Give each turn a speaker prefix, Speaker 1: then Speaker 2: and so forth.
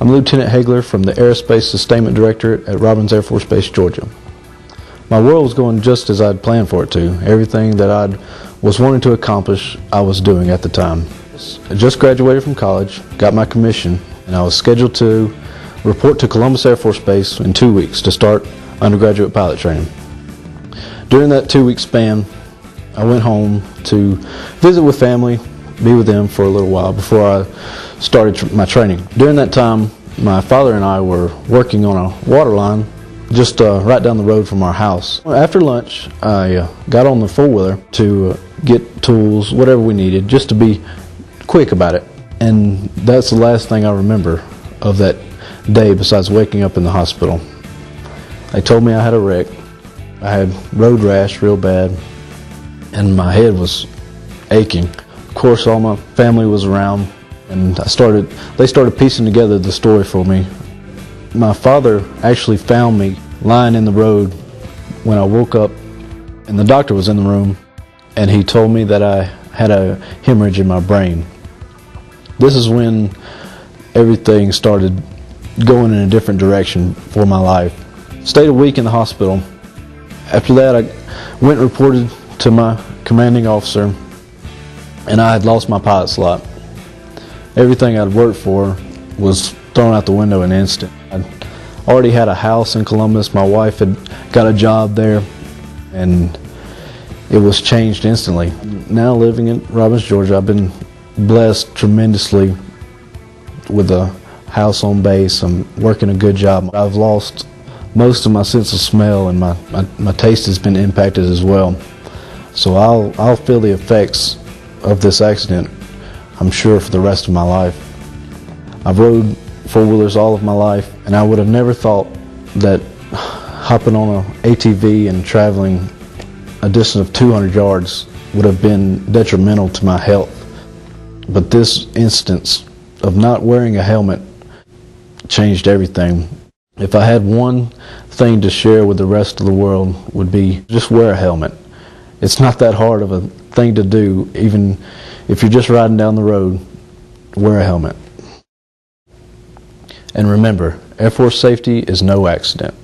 Speaker 1: I'm Lieutenant Haigler from the Aerospace Sustainment Directorate at Robins Air Force Base, Georgia. My world was going just as I'd planned for it to. Everything that I was wanting to accomplish, I was doing at the time. I just graduated from college, got my commission, and I was scheduled to report to Columbus Air Force Base in 2 weeks to start undergraduate pilot training. During that 2-week span, I went home to visit with family, be with them for a little while before I started my training. During that time, my father and I were working on a water line just right down the road from our house. After lunch, I got on the four-wheeler to get tools, whatever we needed, just to be quick about it. And that's the last thing I remember of that day besides waking up in the hospital. They told me I had a wreck. I had road rash real bad, and my head was aching. Of course, all my family was around, and they started piecing together the story for me. My father actually found me lying in the road when I woke up, and the doctor was in the room, and he told me that I had a hemorrhage in my brain. This is when everything started going in a different direction for my life. Stayed a week in the hospital. After that, I went and reported to my commanding officer, and I had lost my pilot slot. Everything I'd worked for was thrown out the window in an instant. I'd already had a house in Columbus. My wife had got a job there, and it was changed instantly. Now living in Robins, Georgia, I've been blessed tremendously with a house on base. I'm working a good job. I've lost most of my sense of smell, and my taste has been impacted as well. So I'll feel the effects of this accident, I'm sure, for the rest of my life. I've rode four-wheelers all of my life, and I would have never thought that hopping on an ATV and traveling a distance of 200 yards would have been detrimental to my health. But this instance of not wearing a helmet changed everything. If I had one thing to share with the rest of the world, would be just wear a helmet. It's not that hard of a thing to do. Even if you're just riding down the road, wear a helmet. And remember, Air Force safety is no accident.